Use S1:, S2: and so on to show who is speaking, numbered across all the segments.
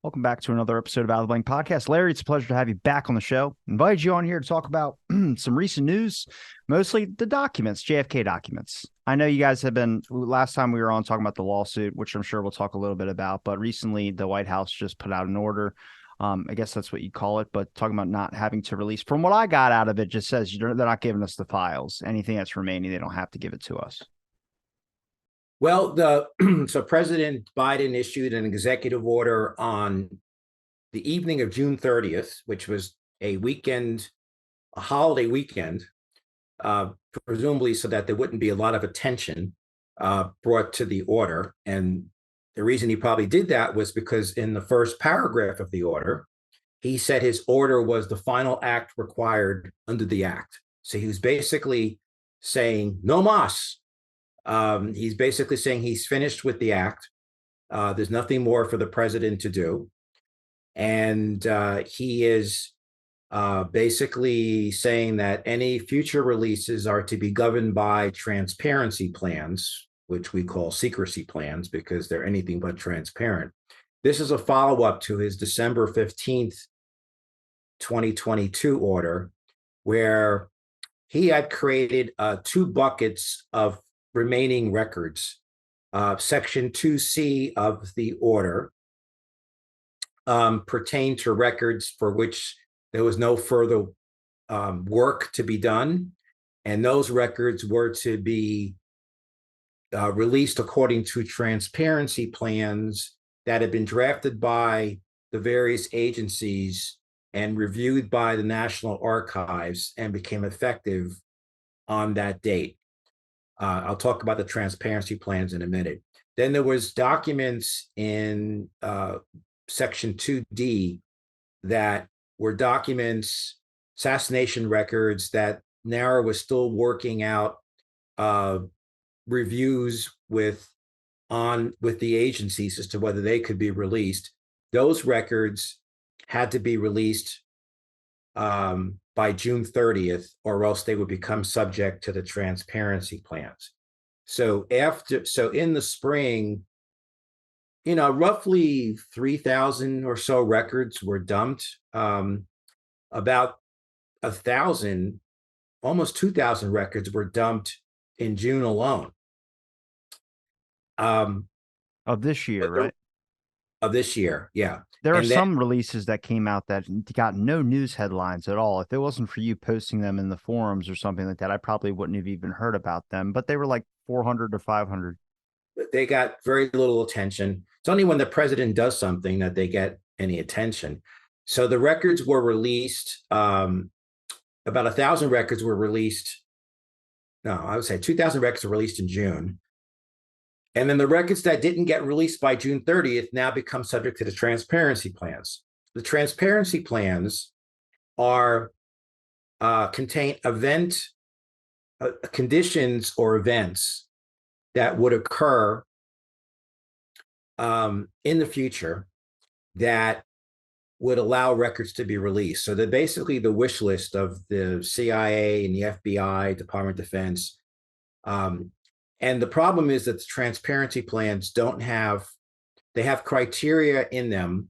S1: Welcome back to another episode of Out of the Blank Podcast. Larry, it's a pleasure to have you back on the show. Invited you on here to talk about some recent news, mostly the documents, JFK documents. I know you guys have been, last time we were on talking about the lawsuit, which I'm sure we'll talk a little bit about, but recently the White House just put out an order. I guess that's what you call it, but talking about not having to release. From what I got out of it, just says they're not giving us the files. Anything that's remaining, they don't have to give it to us.
S2: Well, so President Biden issued an executive order on the evening of June 30th, which was a holiday weekend, presumably so that there wouldn't be a lot of attention brought to the order. And the reason he probably did that was because in the first paragraph of the order, he said his order was the final act required under the act. So he was basically saying no mas. He's basically saying he's finished with the act. There's nothing more for the president to do. And he is basically saying that any future releases are to be governed by transparency plans, which we call secrecy plans because they're anything but transparent. This is a follow-up to his December 15th, 2022 order, where he had created two buckets of remaining records. Section 2C of the order pertained to records for which there was no further work to be done, and those records were to be released according to transparency plans that had been drafted by the various agencies and reviewed by the National Archives and became effective on that date. I'll talk about the transparency plans in a minute. Then there was documents in Section 2D that were documents, assassination records that NARA was still working out reviews with the agencies as to whether they could be released. Those records had to be released by June 30th, or else they would become subject to the transparency plans. So in the spring, roughly 3,000 or so records were dumped. About 1,000, almost 2,000 records were dumped in June alone.
S1: Of this year, right?
S2: Of this year, yeah.
S1: There are some releases that came out that got no news headlines at all. If it wasn't for you posting them in the forums or something like that, I probably wouldn't have even heard about them. But they were like 400 or 500.
S2: They got very little attention. It's only when the president does something that they get any attention. So the records were released. About 1,000 records were released. No, I would say 2,000 records were released in June. And then the records that didn't get released by June 30th now become subject to the transparency plans. The transparency plans contain conditions or events that would occur in the future that would allow records to be released. So they're basically the wish list of the CIA and the FBI, Department of Defense. And the problem is that the transparency plans they have criteria in them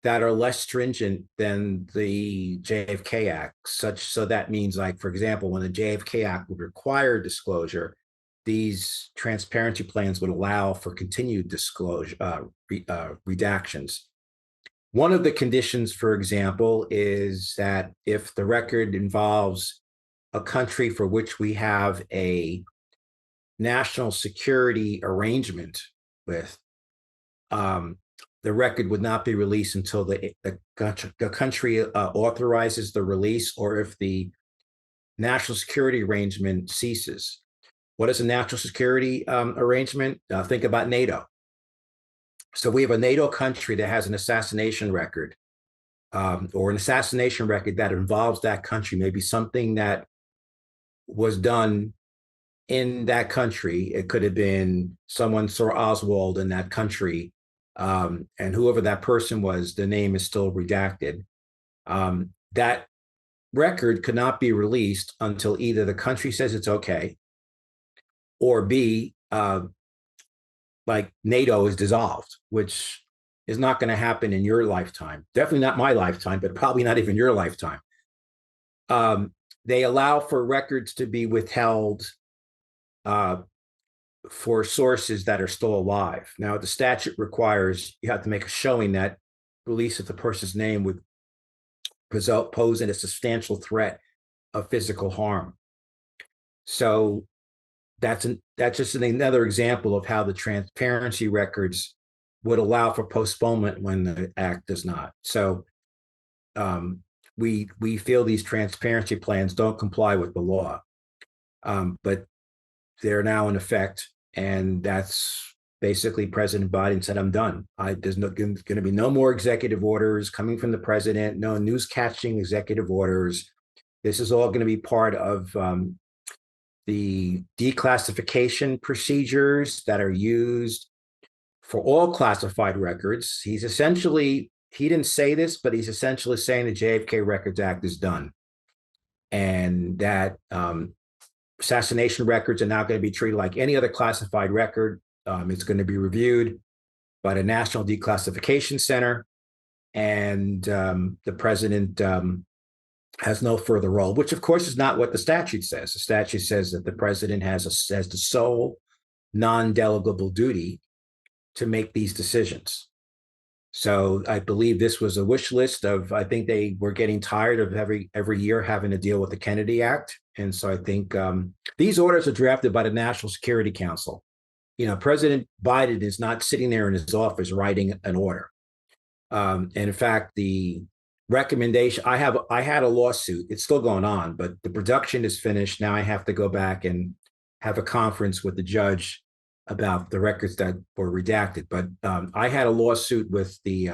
S2: that are less stringent than the JFK Act, so that means, like, for example, when the JFK Act would require disclosure, these transparency plans would allow for continued disclosure, redactions. One of the conditions, for example, is that if the record involves a country for which we have a national security arrangement with, the record would not be released until the country authorizes the release, or if the national security arrangement ceases. What is a national security arrangement? Think about NATO. So we have a NATO country that has an assassination record, or an assassination record that involves that country, maybe something that was done in that country. It could have been someone saw Oswald in that country, and whoever that person was, the name is still redacted. That record could not be released until either the country says it's okay, or B, like NATO is dissolved, which is not going to happen in your lifetime. Definitely not my lifetime, but probably not even your lifetime. They allow for records to be withheld for sources that are still alive. Now, the statute requires you have to make a showing that release of the person's name would pose a substantial threat of physical harm. So that's just another example of how the transparency records would allow for postponement when the act does not. So we feel these transparency plans don't comply with the law, but they're now in effect, and that's basically President Biden said, "I'm done. There's going to be no more executive orders coming from the president. No news-catching executive orders. This is all going to be part of the declassification procedures that are used for all classified records." He didn't say this, but he's essentially saying the JFK Records Act is done, and that assassination records are now going to be treated like any other classified record. It's going to be reviewed by the National Declassification Center, and the president has no further role, which of course is not what the statute says. The statute says that the president has the sole non-delegable duty to make these decisions. So I believe this was a wish list of, I think they were getting tired of every year having to deal with the Kennedy Act. And so I think these orders are drafted by the National Security Council. President Biden is not sitting there in his office writing an order. And in fact, the recommendation, I had a lawsuit. It's still going on, but the production is finished. Now I have to go back and have a conference with the judge about the records that were redacted. But I had a lawsuit with the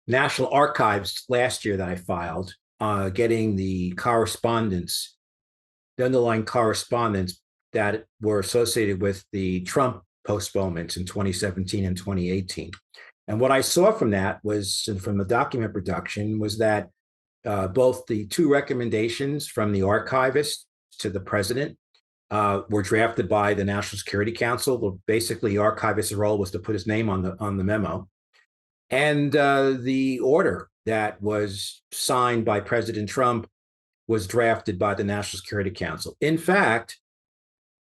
S2: National Archives last year that I filed, getting the underlying correspondence that were associated with the Trump postponements in 2017 and 2018. And what I saw from that was, from the document production, was that both the two recommendations from the archivist to the president were drafted by the National Security Council. Well, basically, the archivist's role was to put his name on the memo. And the order that was signed by President Trump was drafted by the National Security Council. In fact,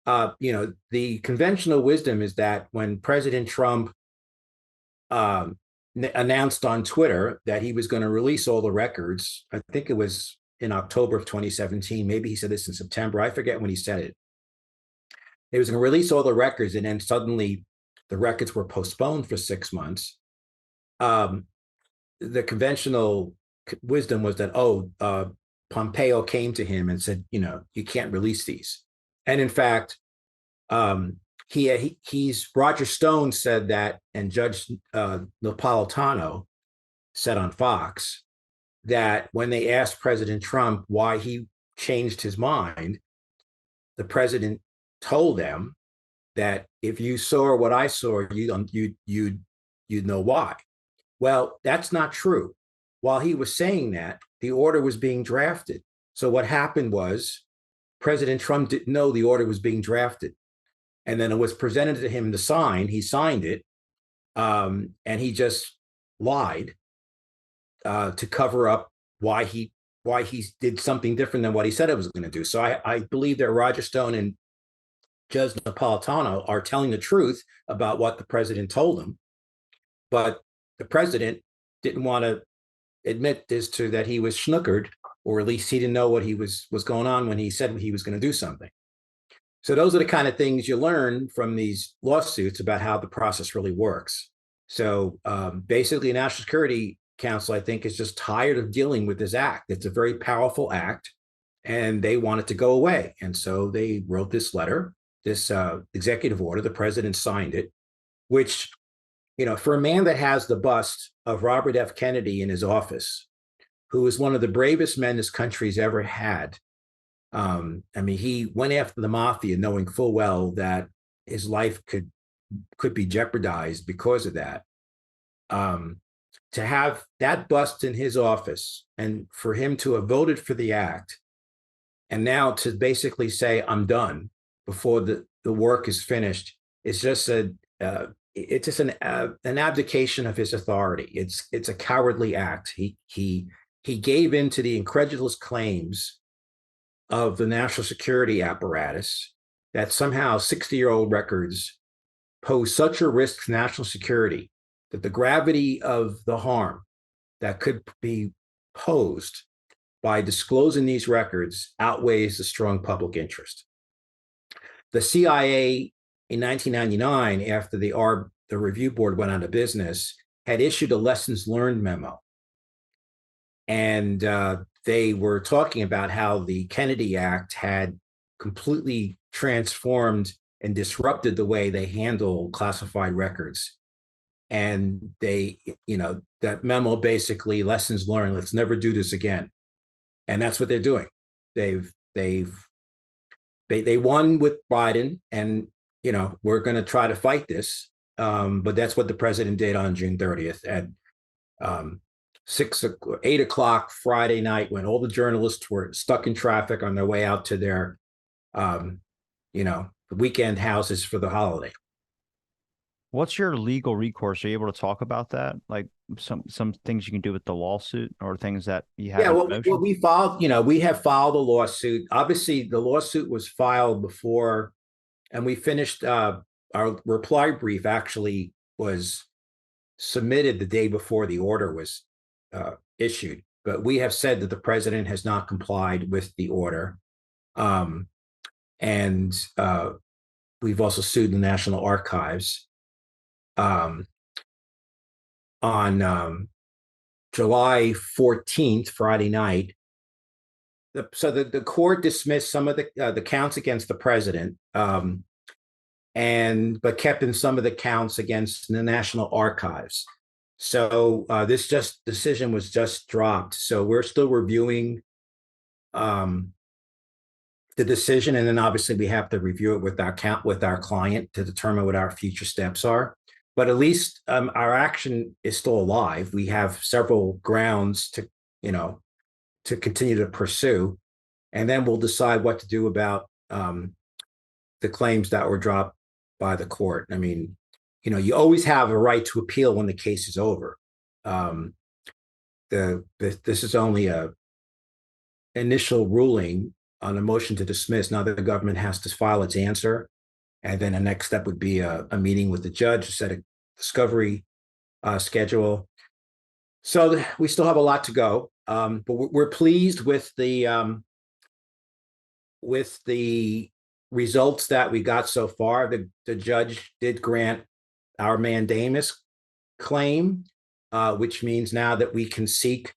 S2: the conventional wisdom is that when President Trump announced on Twitter that he was going to release all the records, I think it was in October of 2017, maybe he said this in September, I forget when he said it. He was going to release all the records, and then suddenly the records were postponed for 6 months. The conventional wisdom was that, Pompeo came to him and said, you can't release these. And in fact, Roger Stone said that, and Judge Napolitano said on Fox that when they asked President Trump why he changed his mind, the president told them that if you saw what I saw, you'd know why. Well, that's not true. While he was saying that, the order was being drafted. So what happened was President Trump didn't know the order was being drafted. And then it was presented to him to sign. He signed it, and he just lied to cover up why he did something different than what he said it was going to do. So I believe that Roger Stone and Judge Napolitano are telling the truth about what the president told him, but the president didn't want to admit that he was snookered, or at least he didn't know what was going on when he said he was going to do something. So those are the kind of things you learn from these lawsuits about how the process really works. So basically, the National Security Council, I think, is just tired of dealing with this act. It's a very powerful act, and they want it to go away. And so they wrote this letter, this executive order. The president signed it, which, for a man that has the bust of Robert F. Kennedy in his office, who is one of the bravest men this country's ever had. He went after the mafia knowing full well that his life could be jeopardized because of that. To have that bust in his office, and for him to have voted for the act, and now to basically say, I'm done before the work is finished, it's just it's just an abdication of his authority. It's a cowardly act. He gave in to the incredulous claims of the national security apparatus that somehow 60-year-old records pose such a risk to national security that the gravity of the harm that could be posed by disclosing these records outweighs the strong public interest. The CIA in 1999, after the review board went out of business, had issued a lessons learned memo. And they were talking about how the Kennedy Act had completely transformed and disrupted the way they handle classified records. And they, that memo basically, lessons learned, let's never do this again. And that's what they're doing. They won with Biden, and we're going to try to fight this. But that's what the president did on June 30th at 8 o'clock Friday night, when all the journalists were stuck in traffic on their way out to their weekend houses for the holiday.
S1: What's your legal recourse? Are you able to talk about that? Like some things you can do with the lawsuit, or things that you have?
S2: Yeah, what we filed, we have filed a lawsuit. Obviously, the lawsuit was filed before, and we finished our reply brief actually was submitted the day before the order was issued. But we have said that the president has not complied with the order. And we've also sued the National Archives. On July 14th, Friday night, the court dismissed some of the counts against the president, but kept in some of the counts against the National Archives. So this decision was just dropped. So we're still reviewing the decision, and then obviously we have to review it with our client to determine what our future steps are. But at least our action is still alive. We have several grounds to continue to pursue, and then we'll decide what to do about the claims that were dropped by the court. I mean, you always have a right to appeal when the case is over. This is only a initial ruling on a motion to dismiss. Now that the government has to file its answer, and then the next step would be a meeting with the judge to set a discovery schedule. So we still have a lot to go, but we're pleased with the results that we got so far. The judge did grant our mandamus claim, which means now that we can seek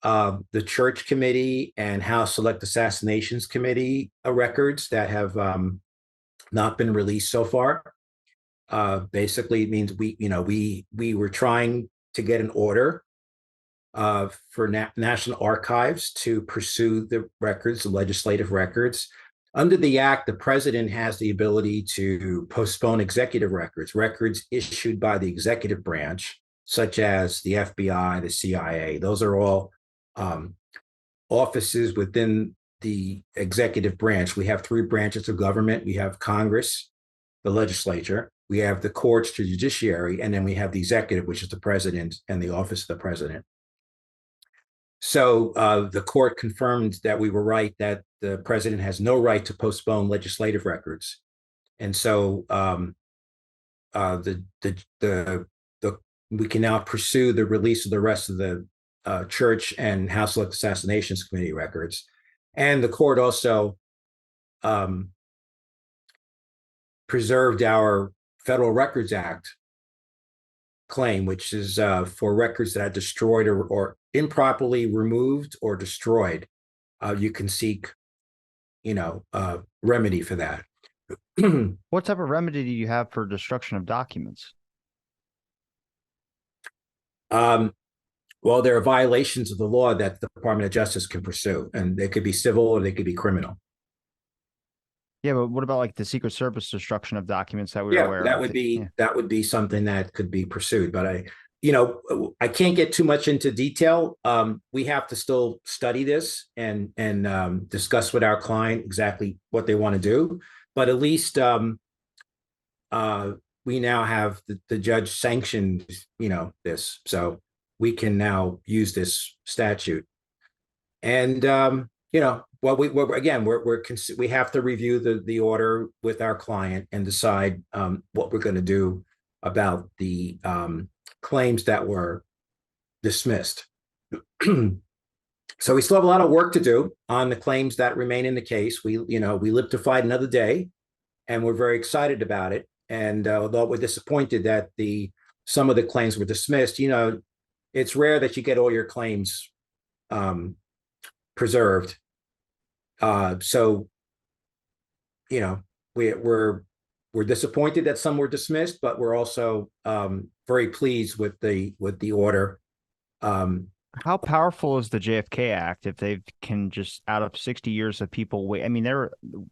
S2: the Church Committee and House Select Assassinations Committee records that have not been released so far. Basically, it means we were trying to get an order for National Archives to pursue the records, the legislative records. Under the act, the president has the ability to postpone executive records issued by the executive branch, such as the FBI, the CIA. Those are all offices within the executive branch. We have three branches of government. We have Congress, the legislature, we have the courts, the judiciary, and then we have the executive, which is the president and the office of the president. So the court confirmed that we were right, that the president has no right to postpone legislative records. And so we can now pursue the release of the rest of the Church and House Select Assassinations Committee records. And the court also preserved our Federal Records Act claim, which is for records that are destroyed or improperly removed or destroyed. You can seek, remedy for that.
S1: What type of remedy do you have for destruction of documents?
S2: Well, there are violations of the law that the Department of Justice can pursue, and they could be civil or they could be criminal.
S1: Yeah, but what about like the Secret Service destruction of documents that we were aware of?
S2: That would be something that could be pursued. But I can't get too much into detail. We have to still study this and discuss with our client exactly what they want to do. But at least we now have the judge sanctioned, this, so we can now use this statute. And well, we have to review the order with our client and decide what we're going to do about the claims that were dismissed. So we still have a lot of work to do on the claims that remain in the case. We live to fight another day, and we're very excited about it. And although we're disappointed that some of the claims were dismissed, it's rare that you get all your claims preserved. So we're disappointed that some were dismissed, but we're also very pleased with the order.
S1: How powerful is the JFK Act if they can just, out of 60 years of people wait? I mean,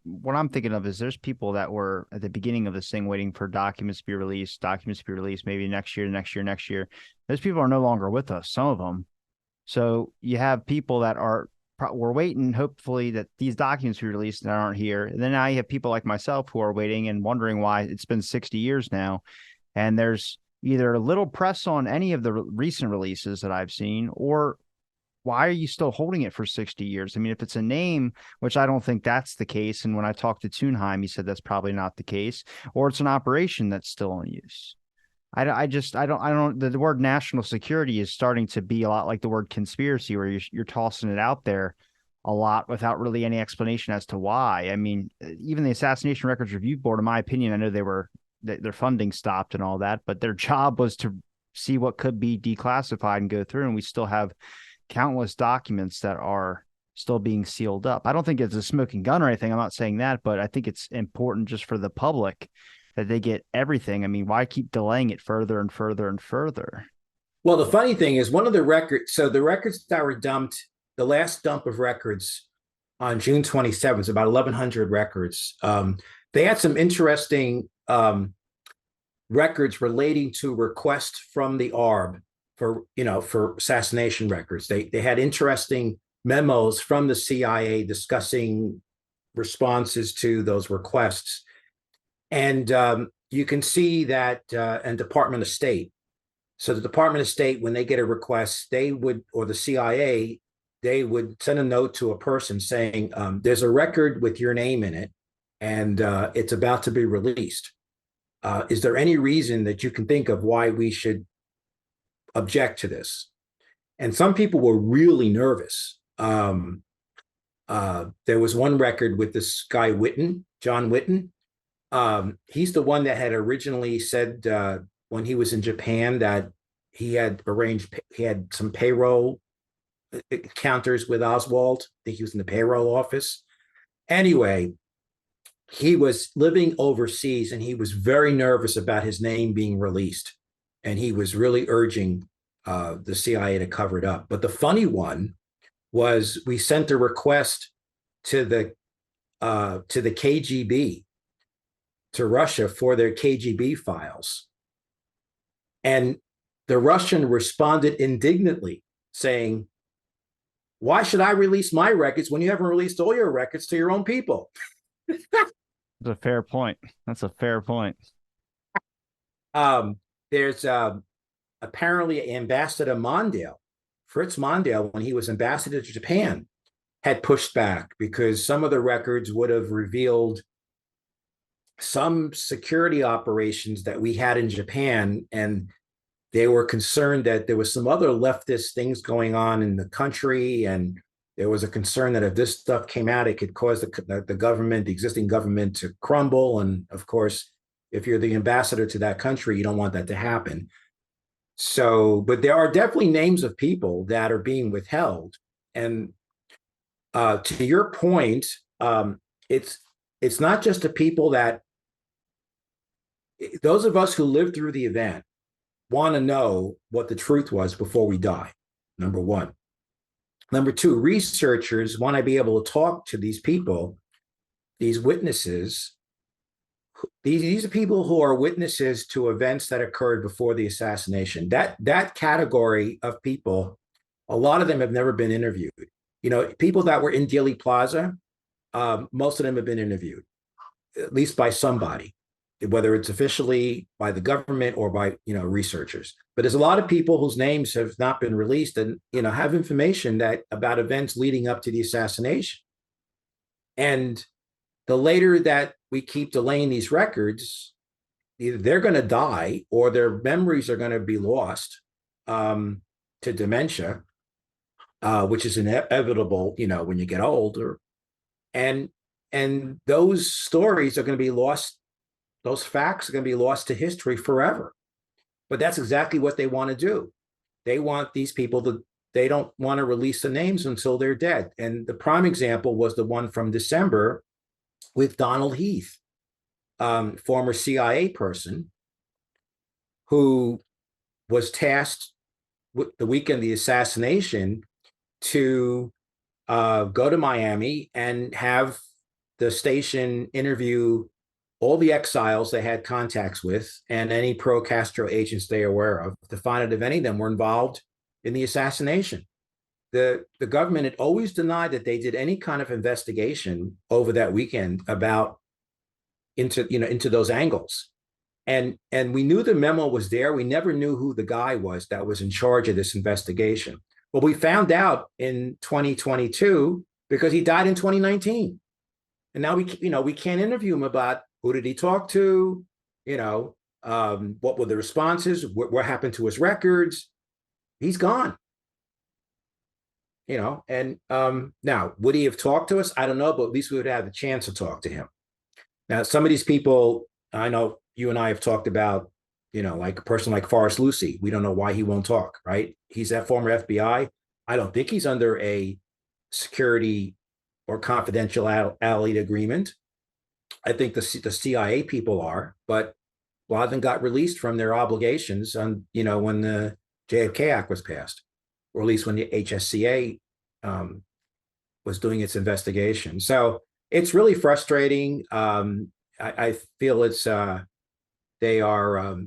S1: what I'm thinking of is there's people that were at the beginning of this thing waiting for documents to be released, maybe next year. Those people are no longer with us, some of them. So you have people that we're waiting, hopefully, that these documents be released that aren't here. And then now you have people like myself who are waiting and wondering why it's been 60 years now. And there's either little press on any of the recent releases that I've seen, or why are you still holding it for 60 years? I mean, if it's a name, which I don't think that's the case, and when I talked to Thunheim, he said that's probably not the case, or it's an operation that's still in use. The word national security is starting to be a lot like the word conspiracy, where you're tossing it out there a lot without really any explanation as to why. I mean, even the Assassination Records Review Board, in my opinion, I know their funding stopped and all that, but their job was to see what could be declassified and go through. And we still have countless documents that are still being sealed up. I don't think it's a smoking gun or anything. I'm not saying that, but I think it's important just for the public that they get everything. I mean, why keep delaying it further and further and further?
S2: Well, the funny thing is one of the records, so the records that were dumped, the last dump of records on June 27th, about 1,100 records. They had some interesting records relating to requests from the ARB for assassination records. They had interesting memos from the CIA discussing responses to those requests. And you can see that in Department of State. So the Department of State, when they get a request, or the CIA, they would send a note to a person saying, there's a record with your name in it, and it's about to be released. Is there any reason that you can think of why we should object to this? And some people were really nervous. There was one record with this guy John Whitten. He's the one that had originally said when he was in Japan that he had some payroll encounters with Oswald. I think he was in the payroll office. Anyway, he was living overseas and he was very nervous about his name being released. And he was really urging the CIA to cover it up. But the funny one was we sent a request to the KGB, to Russia, for their KGB files. And the Russian responded indignantly saying, why should I release my records when you haven't released all your records to your own people?
S1: That's a fair point. That's a fair point.
S2: There's apparently Ambassador Mondale, Fritz Mondale, when he was ambassador to Japan, had pushed back because some of the records would have revealed some security operations that we had in Japan, and they were concerned that there was some other leftist things going on in the country, and there was a concern that if this stuff came out, it could cause the existing government to crumble. And of course, if you're the ambassador to that country, you don't want that to happen. So, but there are definitely names of people that are being withheld. And to your point, it's not just the people that, those of us who lived through the event want to know what the truth was before we die, number one. Number two, researchers want to be able to talk to these people, these witnesses. These are people who are witnesses to events that occurred before the assassination. That category of people, a lot of them have never been interviewed. People that were in Dealey Plaza, most of them have been interviewed, at least by somebody. whether it's officially by the government or by researchers. But there's a lot of people whose names have not been released and have information that about events leading up to the assassination. And the later that we keep delaying these records, either they're going to die or their memories are going to be lost to dementia, which is inevitable, when you get older. And those stories are going to be lost. Those facts are going to be lost to history forever. But that's exactly what they want to do. They want these people they don't want to release the names until they're dead. And the prime example was the one from December with Donald Heath, former CIA person who was tasked with the weekend of the assassination to go to Miami and have the station interview all the exiles they had contacts with and any pro-Castro agents they are aware of to find out if any of them were involved in the assassination. The government had always denied that they did any kind of investigation over that weekend about into those angles. And we knew the memo was there. We never knew who the guy was that was in charge of this investigation. Well, we found out in 2022 because he died in 2019. And now we can't interview him about who did he talk to, what were the responses, what happened to his records. He's gone. And now, would he have talked to us? I don't know, but at least we would have the chance to talk to him. Now, some of these people, I know you and I have talked about, like a person like Forrest Lucy. We don't know why he won't talk, right? He's that former FBI. I don't think he's under a security or confidentiality agreement. I think the CIA people are, but a lot of them got released from their obligations on, when the JFK Act was passed, or at least when the HSCA was doing its investigation. So it's really frustrating. I feel they are.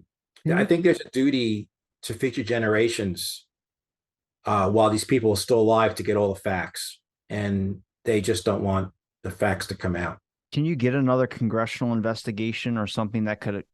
S2: I think there's a duty to future generations while these people are still alive to get all the facts, and they just don't want the facts to come out.
S1: Can you get another congressional investigation or something that could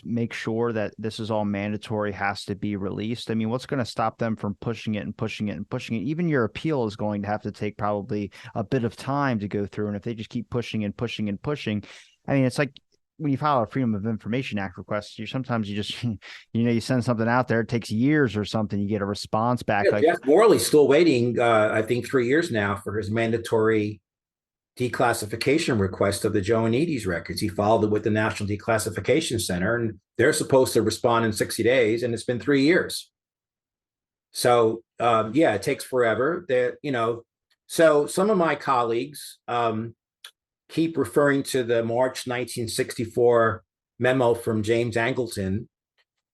S1: make sure that this is all mandatory, has to be released? I mean, what's going to stop them from pushing it and pushing it and pushing it? Even your appeal is going to have to take probably a bit of time to go through. And if they just keep pushing and pushing and pushing, I mean, it's like when you file a Freedom of Information Act request, sometimes you just, you send something out there, it takes years or something, you get a response back.
S2: Yeah, Jeff Morley's still waiting, I think 3 years now for his mandatory declassification request of the Joe Anidis records. He filed it with the National Declassification Center, and they're supposed to respond in 60 days, and it's been 3 years. So it takes forever. So some of my colleagues keep referring to the March 1964 memo from James Angleton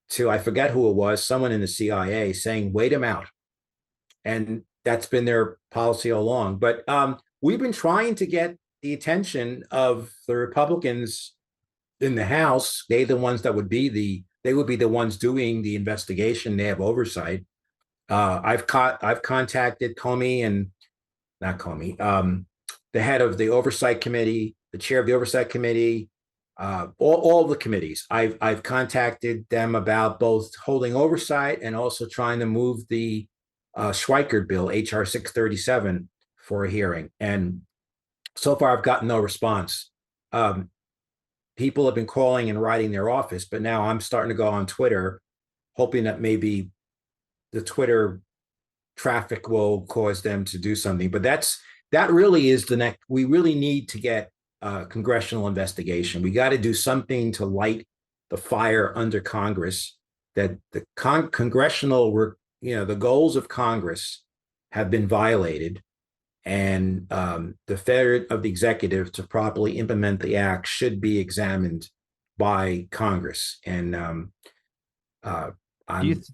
S2: to, I forget who it was, someone in the CIA, saying, wait him out. And that's been their policy all along. But we've been trying to get the attention of the Republicans in the House. They the ones that would be the ones doing the investigation. They have oversight. I've contacted the head of the oversight committee, the chair of the oversight committee, all the committees. I've contacted them about both holding oversight and also trying to move the Schweikert bill, HR 637, for a hearing. And so far, I've gotten no response. People have been calling and writing their office, but now I'm starting to go on Twitter, hoping that maybe the Twitter traffic will cause them to do something. But that really is the next. We really need to get a congressional investigation. We got to do something to light the fire under Congress, that the congressional, the goals of Congress have been violated. And the failure of the executive to properly implement the act should be examined by Congress. And
S1: do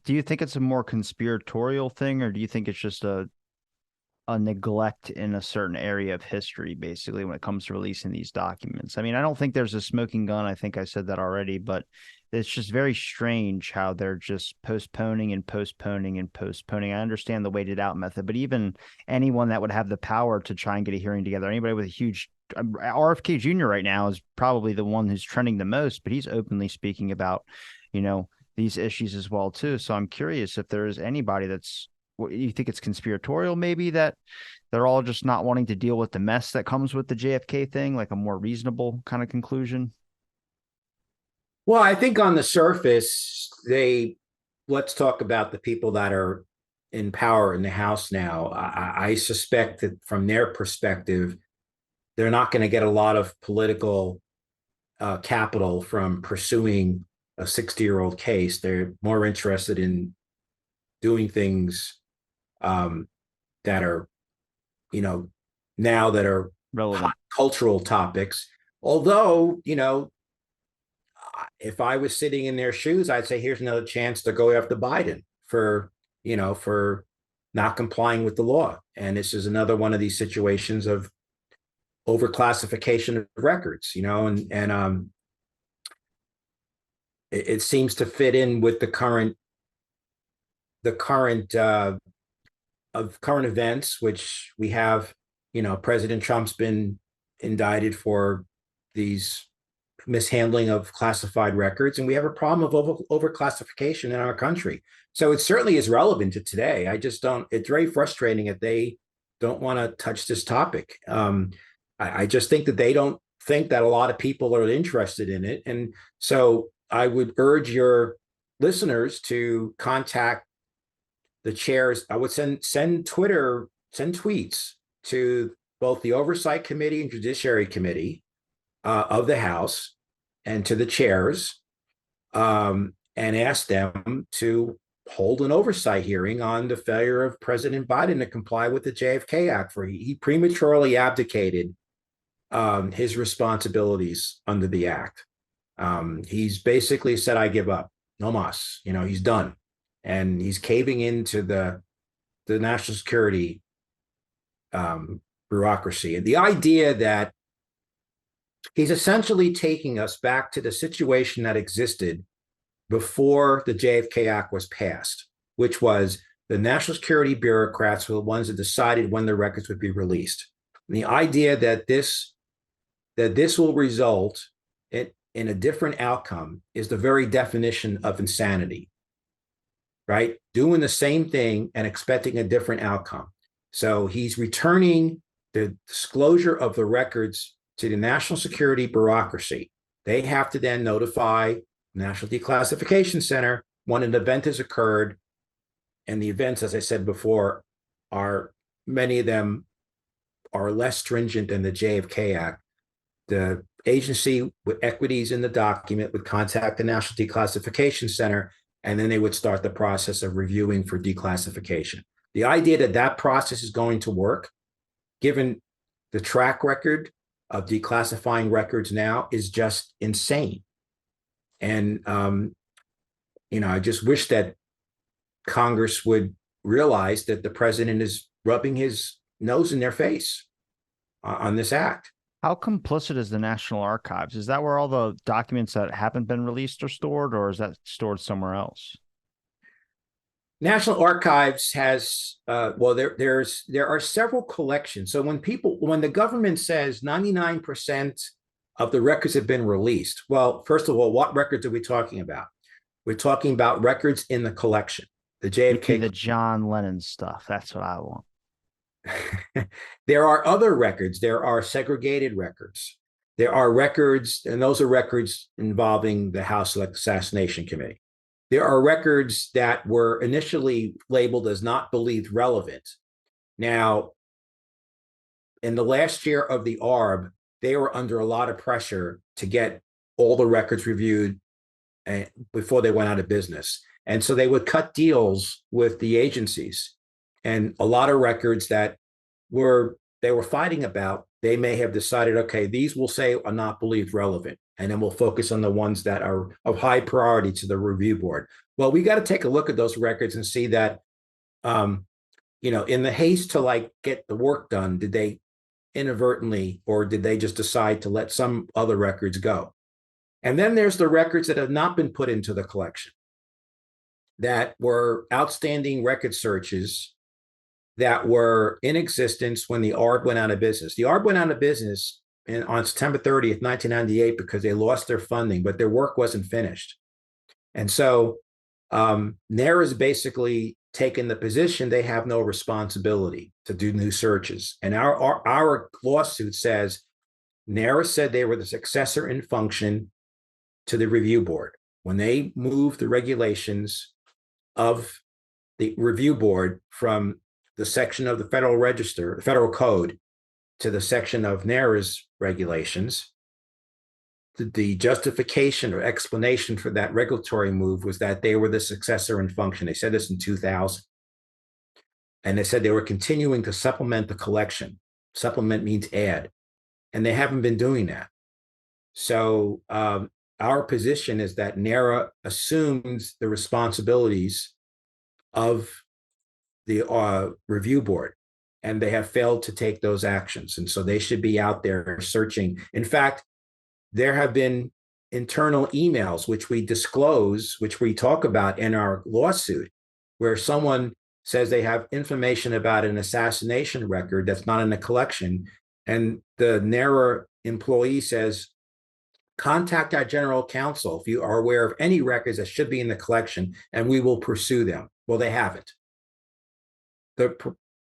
S1: you think it's a more conspiratorial thing, or do you think it's just a neglect in a certain area of history, basically, when it comes to releasing these documents? I mean, I don't think there's a smoking gun. I think I said that already, but it's just very strange how they're just postponing and postponing and postponing. I understand the waited out method, but even anyone that would have the power to try and get a hearing together, anybody with a huge RFK Jr. right now is probably the one who's trending the most, but he's openly speaking about, these issues as well too. So I'm curious if there is anybody that's, what you think, it's conspiratorial, maybe, that they're all just not wanting to deal with the mess that comes with the JFK thing, like a more reasonable kind of conclusion.
S2: Well, I think on the surface, let's talk about the people that are in power in the House now. I suspect that from their perspective, they're not going to get a lot of political capital from pursuing a 60-year-old case. They're more interested in doing things that are, now that are
S1: Relevant.
S2: cultural topics. Although, if I was sitting in their shoes, I'd say, here's another chance to go after Biden for not complying with the law. And this is another one of these situations of overclassification of records, and it seems to fit in with the current of current events, which we have, President Trump's been indicted for these mishandling of classified records, and we have a problem of overclassification in our country. So it certainly is relevant to today. It's very frustrating that they don't want to touch this topic. I just think that they don't think that a lot of people are interested in it. And so I would urge your listeners to contact the chairs. I would send tweets to both the Oversight Committee and Judiciary Committee of the House and to the chairs, and ask them to hold an oversight hearing on the failure of President Biden to comply with the JFK Act. For he prematurely abdicated his responsibilities under the act. He's basically said, I give up, no mas, he's done. And he's caving into the national security bureaucracy. And the idea that he's essentially taking us back to the situation that existed before the JFK Act was passed, which was the national security bureaucrats were the ones that decided when the records would be released. And the idea that this will result in a different outcome is the very definition of insanity, right? Doing the same thing and expecting a different outcome. So he's returning the disclosure of the records to the national security bureaucracy. They have to then notify the National Declassification Center when an event has occurred. And the events, as I said before, many of them are less stringent than the JFK Act. The agency with equities in the document would contact the National Declassification Center, and then they would start the process of reviewing for declassification. The idea that that process is going to work, given the track record of declassifying records now, is just insane. And, I just wish that Congress would realize that the president is rubbing his nose in their face on this act.
S1: How complicit is the National Archives? Is that where all the documents that haven't been released are stored, or is that stored somewhere else?
S2: National Archives has, there are several collections. So when the government says 99% of the records have been released, well, first of all, what records are we talking about? We're talking about records in the collection. The JFK,
S1: the John Lennon stuff. That's what I want.
S2: There are other records. There are segregated records. There are records, and those are records involving the House Assassination Committee. There are records that were initially labeled as not believed relevant. Now, in the last year of the ARB, they were under a lot of pressure to get all the records reviewed before they went out of business. And so they would cut deals with the agencies. And a lot of records that they were fighting about, they may have decided, okay, these we'll say are not believed relevant, and then we'll focus on the ones that are of high priority to the review board. Well, we got to take a look at those records and see that, in the haste to get the work done, did they inadvertently, or did they just decide to let some other records go? And then there's the records that have not been put into the collection, that were outstanding record searches that were in existence when the ARB went out of business. The ARB went out of business on September 30th, 1998, because they lost their funding, but their work wasn't finished. And so NARA's basically taken the position they have no responsibility to do new searches. And our lawsuit says NARA said they were the successor in function to the review board. When they moved the regulations of the review board from the section of the Federal Register, the Federal Code, to the section of NARA's regulations, the justification or explanation for that regulatory move was that they were the successor in function. They said this in 2000. And they said they were continuing to supplement the collection. Supplement means add. And they haven't been doing that. So our position is that NARA assumes the responsibilities of the review board, and they have failed to take those actions. And so they should be out there searching. In fact, there have been internal emails, which we disclose, which we talk about in our lawsuit, where someone says they have information about an assassination record that's not in the collection. And the NARA employee says, contact our general counsel if you are aware of any records that should be in the collection, and we will pursue them. Well, they haven't. The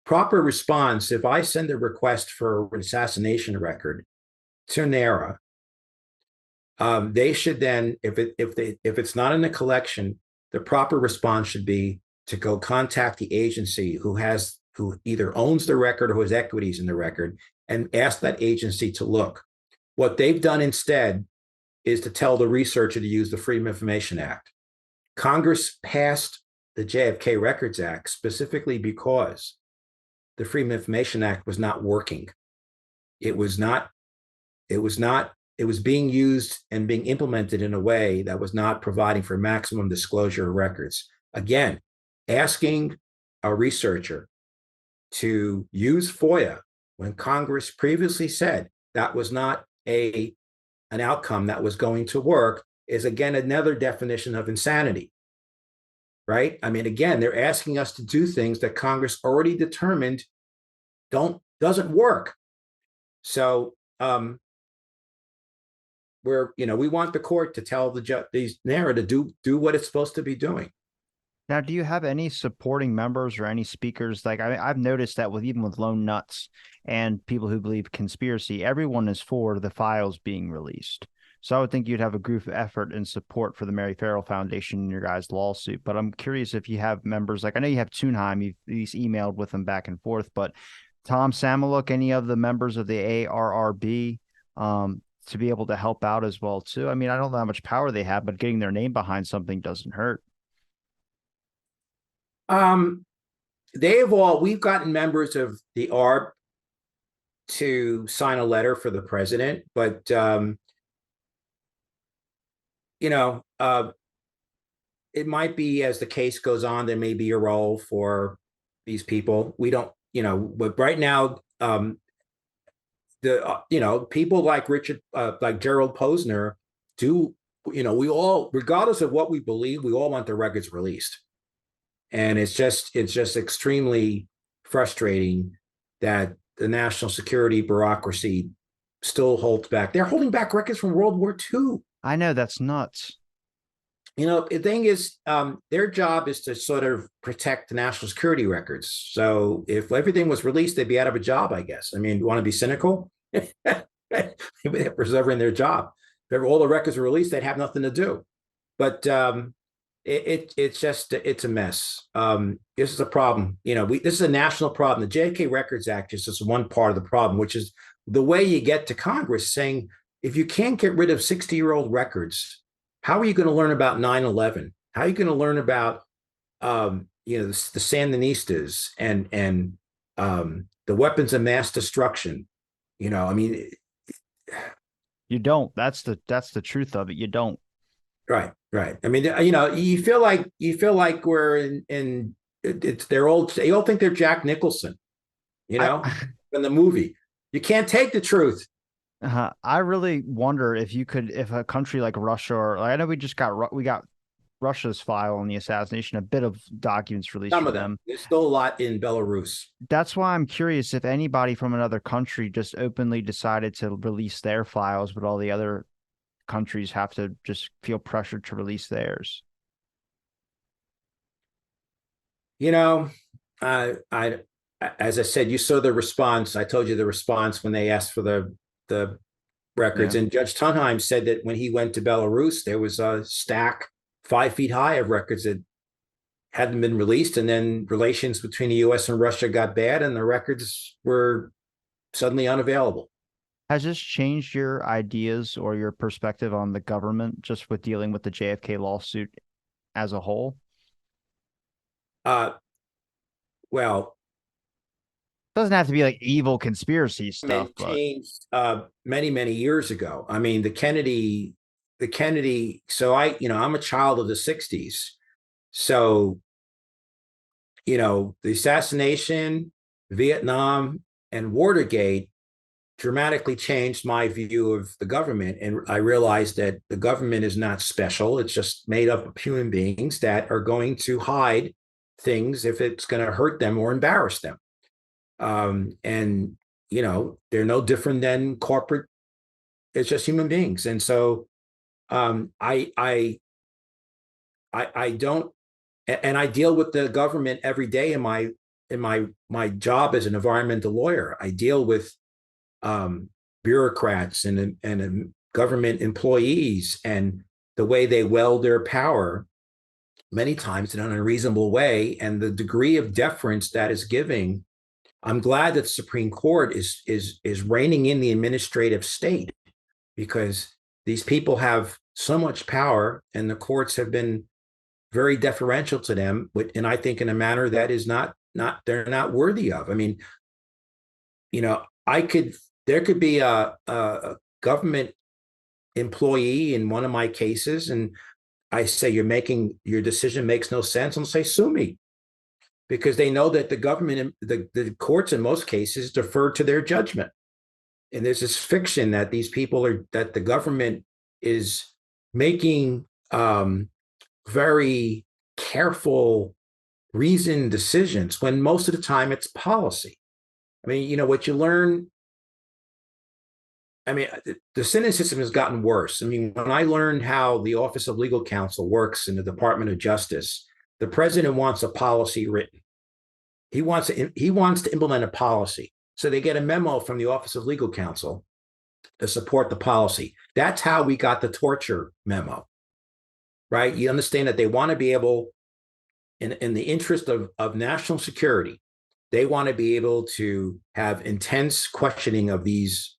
S2: proper response, if I send a request for an assassination record to NARA, they should then, if it's not in the collection, the proper response should be to go contact the agency who either owns the record or who has equities in the record, and ask that agency to look. What they've done instead is to tell the researcher to use the Freedom of Information Act. Congress passed the JFK Records Act specifically because the Freedom of Information Act was not working. It was being used and being implemented in a way that was not providing for maximum disclosure of records. Again, asking a researcher to use FOIA when Congress previously said that was not an outcome that was going to work is, again, another definition of insanity, right? I mean, again, they're asking us to do things that Congress already determined doesn't work. So we want the court to tell these NARA to do what it's supposed to be doing.
S1: Now, do you have any supporting members or any speakers? Like I've noticed that even with lone nuts and people who believe conspiracy, everyone is for the files being released. So I would think you'd have a group effort and support for the Mary Farrell Foundation in your guys' lawsuit. But I'm curious if you have members, like I know you have Thunheim, you've emailed with them back and forth, but Tom Samoluk, any of the members of the ARRB, to be able to help out as well too. I mean, I don't know how much power they have, but getting their name behind something doesn't hurt.
S2: We've gotten members of the ARB to sign a letter for the president, but it might be, as the case goes on, there may be a role for these people. We don't, but right now, people like like Gerald Posner do, we all, regardless of what we believe, we all want the records released. And it's just extremely frustrating that the national security bureaucracy still holds back. They're holding back records from World War II.
S1: I know, that's nuts.
S2: The thing is, their job is to sort of protect the national security records. So if everything was released, they'd be out of a job, I guess. I mean, you want to be cynical? They're preserving their job. If all the records were released, they'd have nothing to do. But it's a mess. This is a problem. This is a national problem. The JFK Records Act is just one part of the problem, which is the way you get to Congress saying, if you can't get rid of 60-year-old records, how are you going to learn about 9/11? How are you going to learn about the Sandinistas and the weapons of mass destruction? I mean,
S1: you don't. That's the truth of it. You don't.
S2: Right. I mean, you feel like we're they're old. They all think they're Jack Nicholson, in the movie. You can't take the truth.
S1: I really wonder if a country like Russia, or I know we got Russia's file on the assassination, a bit of documents released
S2: Some
S1: from
S2: of them.
S1: them.
S2: There's still a lot in Belarus.
S1: That's why I'm curious if anybody from another country just openly decided to release their files, but all the other countries have to just feel pressured to release theirs.
S2: You know, I as I said, you saw the response. I told you the response when they asked for the records.
S1: Yeah.
S2: And Judge Tunheim said that when he went to Belarus, there was a stack 5 feet high of records that hadn't been released. And then relations between the US and Russia got bad, and the records were suddenly unavailable.
S1: Has this changed your ideas or your perspective on the government just with dealing with the JFK lawsuit as a whole?
S2: Uh, well,
S1: Doesn't have to be like evil conspiracy stuff, but
S2: changed many, many years ago. I mean, the Kennedy. So I'm a child of the '60s. So, the assassination, Vietnam, and Watergate dramatically changed my view of the government. And I realized that the government is not special. It's just made up of human beings that are going to hide things if it's going to hurt them or embarrass them. And, they're no different than corporate. It's just human beings. And so I don't, and I deal with the government every day in my job as an environmental lawyer. I deal with bureaucrats and government employees and the way they wield their power, many times in an unreasonable way, and the degree of deference that is giving. I'm glad that the Supreme Court is reining in the administrative state, because these people have so much power, and the courts have been very deferential to them, and I think in a manner that is not they're not worthy of. I mean, there could be a government employee in one of my cases, and I say your decision makes no sense, and say sue me, because they know that the government, the courts in most cases defer to their judgment. And there's this fiction that that the government is making very careful, reasoned decisions, when most of the time it's policy. I mean, what you learn, I mean, the sentence system has gotten worse. I mean, when I learned how the Office of Legal Counsel works in the Department of Justice, the president wants a policy written. He wants to implement a policy. So they get a memo from the Office of Legal Counsel to support the policy. That's how we got the torture memo, right? You understand that they want to be able, in the interest of national security, they want to be able to have intense questioning of these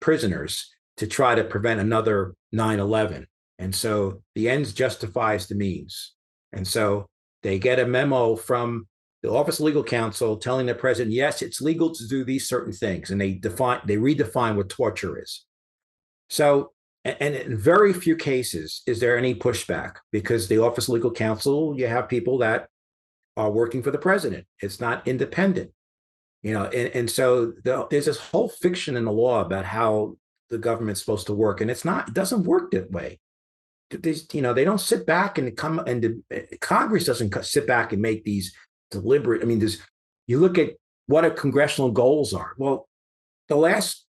S2: prisoners to try to prevent another 9/11. And so the ends justifies the means. And so they get a memo from the Office of Legal Counsel telling the president, yes, it's legal to do these certain things. And they redefine what torture is. So, and in very few cases is there any pushback, because the Office of Legal Counsel, you have people that are working for the president. It's not independent. And so there's this whole fiction in the law about how the government's supposed to work, and it doesn't work that way. They don't sit back and Congress doesn't sit back and make these deliberate. I mean, you look at what our congressional goals are. Well, the last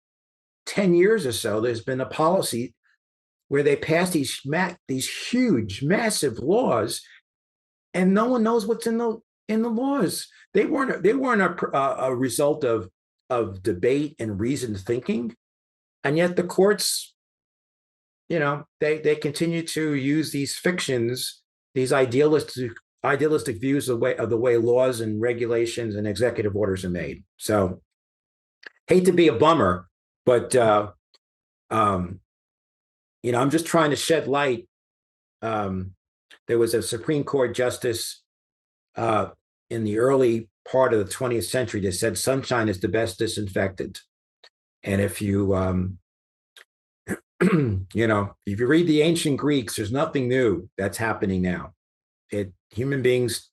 S2: 10 years or so, there's been a policy where they pass these huge, massive laws, and no one knows what's in the laws. They weren't a result of debate and reasoned thinking, and yet the courts, they continue to use these fictions, these idealistic views of the way laws and regulations and executive orders are made. So, hate to be a bummer, but I'm just trying to shed light. There was a Supreme Court justice in the early part of the 20th century that said sunshine is the best disinfectant. And if you, if you read the ancient Greeks, there's nothing new that's happening now. Human beings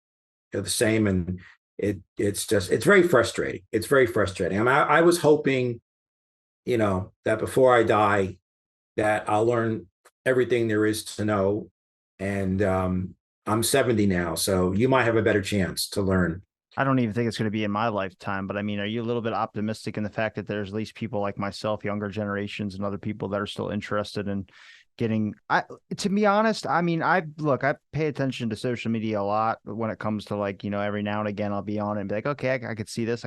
S2: are the same, and it's very frustrating. It's very frustrating. I mean, I was hoping, that before I die, that I'll learn everything there is to know And I'm 70 now, so you might have a better chance to learn.
S1: I don't even think it's going to be in my lifetime, but I mean, are you a little bit optimistic in the fact that there's at least people like myself, younger generations, and other people that are still interested in getting? To be honest, I mean, I pay attention to social media a lot when it comes to like, every now and again I'll be on it and be like, okay, I could see this,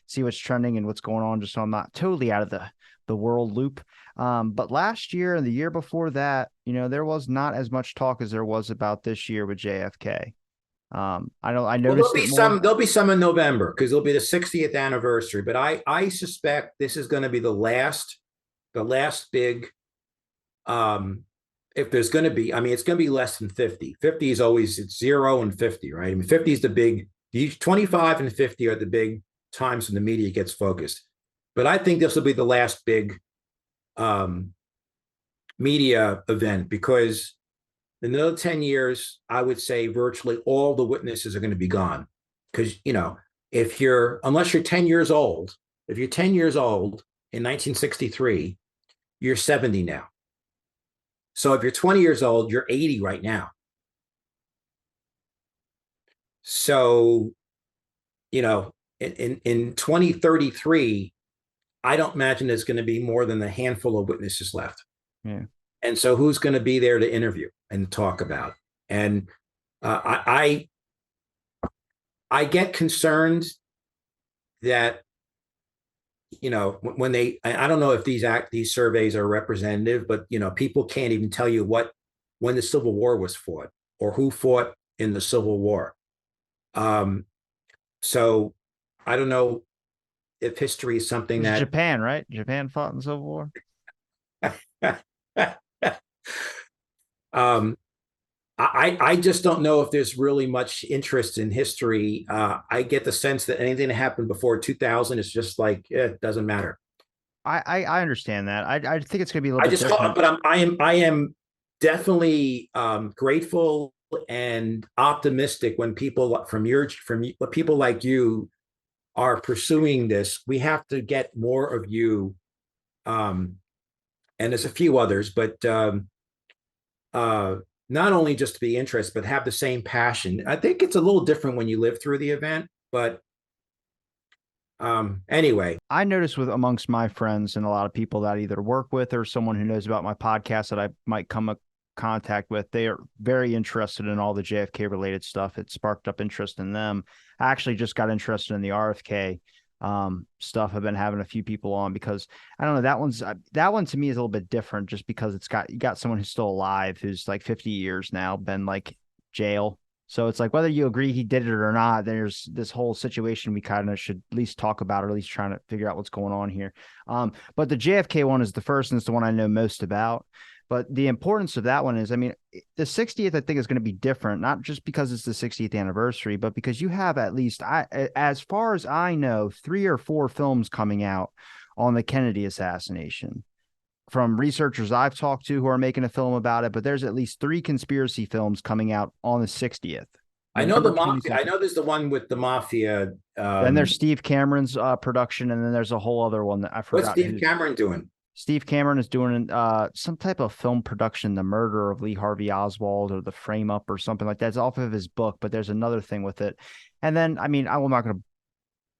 S1: see what's trending and what's going on, just so I'm not totally out of the world loop. But last year and the year before that, there was not as much talk as there was about this year with JFK. I know I
S2: Well,
S1: noticed it more.
S2: there'll be some in November because it'll be the 60th anniversary. But I suspect this is going to be the last big. If there's going to be, I mean, it's going to be less than 50. 50 is always, it's 0 and 50, right? I mean, 50 is the big. 25 and 50 are the big times when the media gets focused. But I think this will be the last big media event because in another 10 years, I would say virtually all the witnesses are going to be gone. Because, unless you're 10 years old, if you're 10 years old in 1963, you're 70 now. So if you're 20 years old, you're 80 right now. So, in 2033, I don't imagine there's going to be more than a handful of witnesses left.
S1: Yeah.
S2: And so who's going to be there to interview and talk about? And I get concerned that, when I don't know if these surveys are representative, but, people can't even tell you when the Civil War was fought or who fought in the Civil War. So I don't know if history is something that
S1: Japan, right? Japan fought in the Civil War.
S2: I just don't know if there's really much interest in history. I get the sense that anything that happened before 2000 is just like it doesn't matter.
S1: I understand that. I think it's going to be a little bit different.
S2: But I am definitely grateful and optimistic when people people like you are pursuing this. We have to get more of you, and there's a few others, but not only just to be interested, but have the same passion. I think it's a little different when you live through the event, but anyway.
S1: I noticed with amongst my friends and a lot of people that I either work with or someone who knows about my podcast that I might come contact with, they are very interested in all the JFK related stuff. It sparked up interest in them. I actually just got interested in the RFK stuff. I've been having a few people on because I don't know, that one to me is a little bit different just because you got someone who's still alive who's like 50 years now been like jail. So it's like whether you agree he did it or not, there's this whole situation we kind of should at least talk about or at least trying to figure out what's going on here. But the JFK one is the first and it's the one I know most about. But the importance of that one is, I mean, the 60th, I think, is going to be different, not just because it's the 60th anniversary, but because you have at least, as far as I know, 3 or 4 films coming out on the Kennedy assassination from researchers I've talked to who are making a film about it. But there's at least 3 conspiracy films coming out on the 60th.
S2: I know the mafia. I know there's the one with the mafia.
S1: Then there's Steve Cameron's production, and then there's a whole other one that I forgot.
S2: What's Steve Cameron doing?
S1: Steve Cameron is doing some type of film production, The Murder of Lee Harvey Oswald or The Frame Up or something like that. It's off of his book, but there's another thing with it. And then, I mean, I'm not going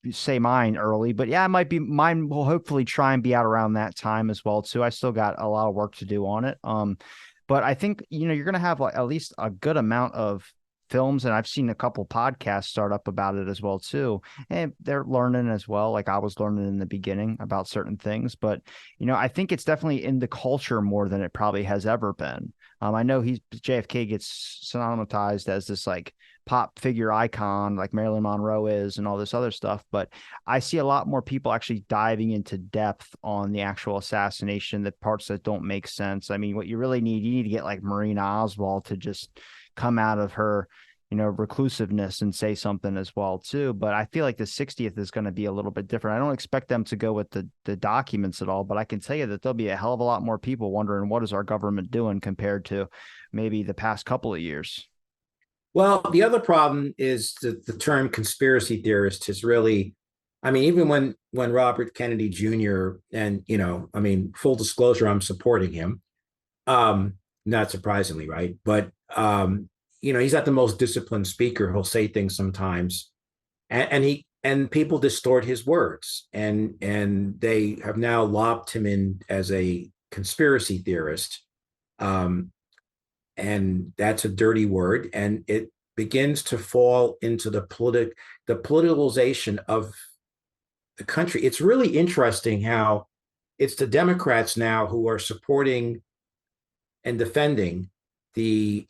S1: to say mine early, but yeah, mine will hopefully try and be out around that time as well, too. I still got a lot of work to do on it. But I think, you're going to have like at least a good amount of films, and I've seen a couple podcasts start up about it as well too, and they're learning as well, like I was learning in the beginning about certain things. But I think it's definitely in the culture more than it probably has ever been. I know JFK gets synonymized as this like pop figure icon like Marilyn Monroe is and all this other stuff, but I see a lot more people actually diving into depth on the actual assassination, the parts that don't make sense. I mean, what you need to get like Marina Oswald to just come out of her, reclusiveness and say something as well too. But I feel like the 60th is going to be a little bit different. I don't expect them to go with the documents at all, but I can tell you that there'll be a hell of a lot more people wondering what is our government doing compared to maybe the past couple of years.
S2: Well, the other problem is that the term conspiracy theorist is really, I mean, even when Robert Kennedy Jr. and, I mean, full disclosure, I'm supporting him. Not surprisingly, right? But He's not the most disciplined speaker. He'll say things sometimes, and people distort his words, and they have now lobbed him in as a conspiracy theorist, and that's a dirty word, and it begins to fall into the politicalization of the country. It's really interesting how it's the Democrats now who are supporting and defending the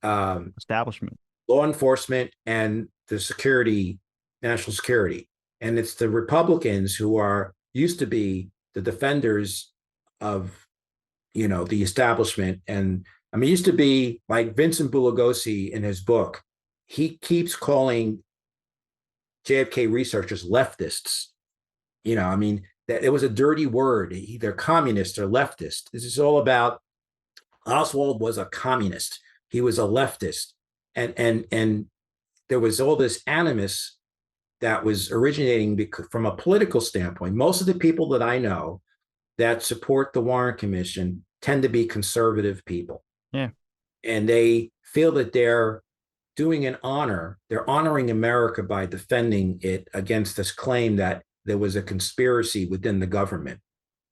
S1: Establishment.
S2: law enforcement and the national security. And it's the Republicans who are used to be the defenders of, the establishment. And I mean, it used to be like Vincent Bugliosi in his book, he keeps calling JFK researchers leftists. I mean, that it was a dirty word, either communist or leftist. This is all about Oswald was a communist. He was a leftist. And there was all this animus that was originating from a political standpoint. Most of the people that I know that support the Warren Commission tend to be conservative people.
S1: Yeah.
S2: And they feel that they're doing an honor. They're honoring America by defending it against this claim that there was a conspiracy within the government,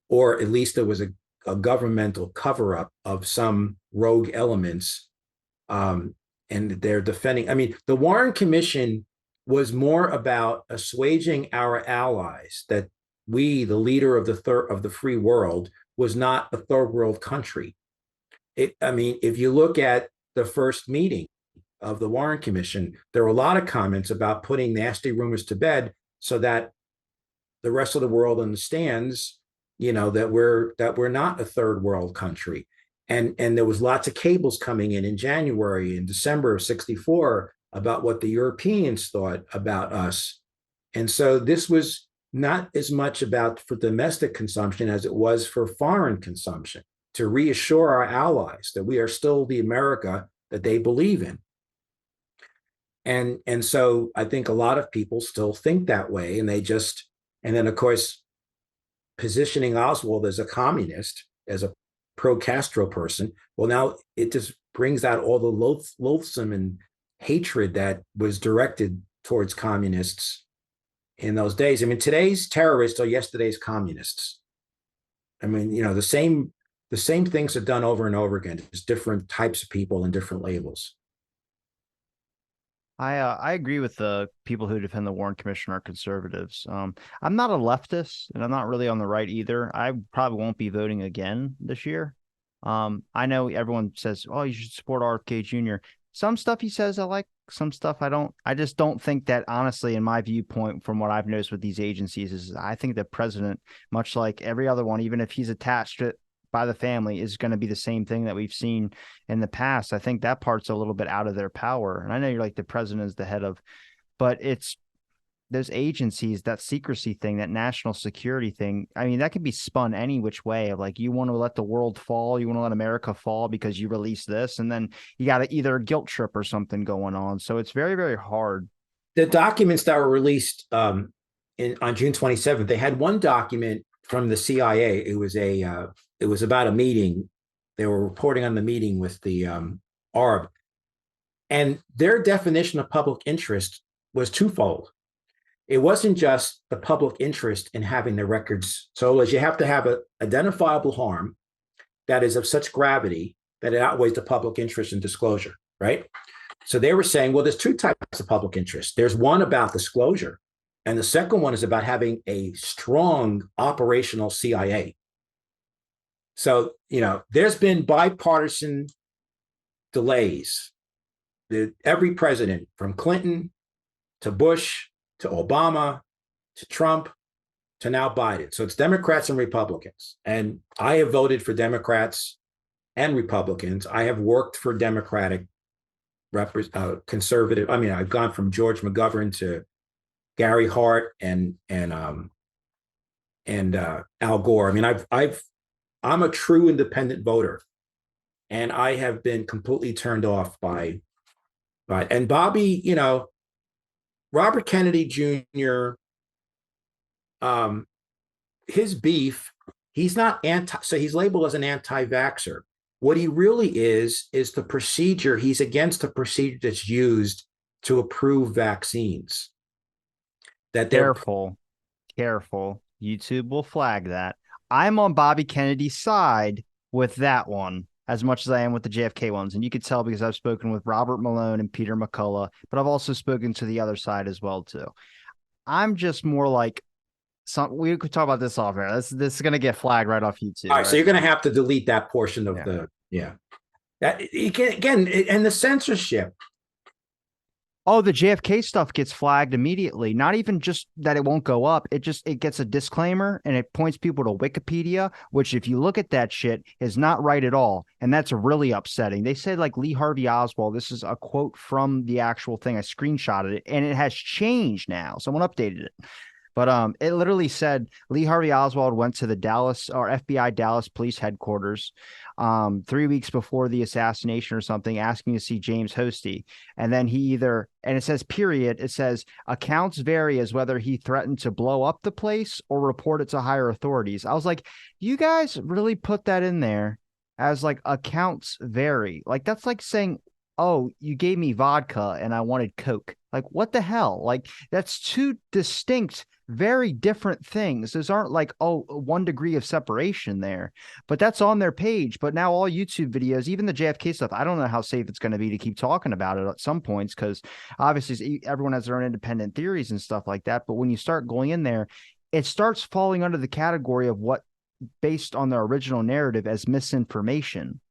S2: or at least there was a governmental cover-up of some rogue elements. And they're defending. I mean, the Warren Commission was more about assuaging our allies that we, the leader of the free world, was not a third world country. If you look at the first meeting of the Warren Commission, there were a lot of comments about putting nasty rumors to bed so that the rest of the world understands, that we're not a third world country. And there was lots of cables coming in January and December of '64 about what the Europeans thought about us. And so this was not as much about for domestic consumption as it was for foreign consumption, to reassure our allies that we are still the America that they believe in. And so I think a lot of people still think that way, and then of course, positioning Oswald as a communist, as a pro-Castro person, well, now it just brings out all the loathsome and hatred that was directed towards communists in those days. I mean, today's terrorists are yesterday's communists. I mean, the same things are done over and over again. There's different types of people and different labels.
S1: I agree with the people who defend the Warren Commission are conservatives. I'm not a leftist, and I'm not really on the right either. I probably won't be voting again this year. I know everyone says, "Oh, you should support RFK Jr." Some stuff he says I like, some stuff I don't. I just don't think that, honestly, in my viewpoint, from what I've noticed with these agencies, is I think the president, much like every other one, even if he's attached to it by the family, is going to be the same thing that we've seen in the past. I think that part's a little bit out of their power. And I know you're like, the president is the head of, but it's those agencies, that secrecy thing, that national security thing. I mean, that can be spun any which way of like, you want to let the world fall, you want to let America fall because you release this, and then you got either a guilt trip or something going on. So it's very, very hard.
S2: The documents that were released on June 27th, they had one document from the CIA. It was about a meeting. They were reporting on the meeting with the ARB, and their definition of public interest was twofold. It wasn't just the public interest in having the records. So as you have to have an identifiable harm that is of such gravity that it outweighs the public interest in disclosure, right? So they were saying, well, there's two types of public interest. There's one about disclosure, and the second one is about having a strong operational CIA. So, there's been bipartisan delays. Every president, from Clinton to Bush to Obama to Trump to now Biden. So it's Democrats and Republicans. And I have voted for Democrats and Republicans. I have worked for Democratic conservative. I mean, I've gone from George McGovern to Gary Hart and Al Gore. I mean, I'm a true independent voter, and I have been completely turned off by and Bobby, Robert Kennedy Jr., his beef, he's not so he's labeled as an anti-vaxxer. What he really is the procedure. He's against the procedure that's used to approve vaccines. That they're
S1: Careful, careful. YouTube will flag that. I'm on Bobby Kennedy's side with that one as much as I am with the JFK ones. And you could tell because I've spoken with Robert Malone and Peter McCullough, but I've also spoken to the other side as well, too. I'm just more like, we could talk about this off air. This is going to get flagged right off YouTube.
S2: All right, so you're going to have to delete that portion of that you can, again, and the censorship.
S1: Oh, the JFK stuff gets flagged immediately. Not even just that it won't go up. It gets a disclaimer and it points people to Wikipedia, which if you look at that shit is not right at all. And that's really upsetting. They said like Lee Harvey Oswald. This is a quote from the actual thing. I screenshotted it and it has changed now. Someone updated it. But it literally said Lee Harvey Oswald went to the Dallas or FBI Dallas police headquarters 3 weeks before the assassination or something, asking to see James Hosty. And then and it says, period, it says accounts vary as whether he threatened to blow up the place or report it to higher authorities. I was like, you guys really put that in there as like accounts vary. Like that's like saying, oh, you gave me vodka and I wanted Coke. Like, what the hell? Like, that's two distinct, very different things. Those aren't like, oh, 1 degree of separation there, but that's on their page. But now all YouTube videos, even the JFK stuff, I don't know how safe it's going to be to keep talking about it at some points, because obviously everyone has their own independent theories and stuff like that. But when you start going in there, it starts falling under the category of what, based on their original narrative, as misinformation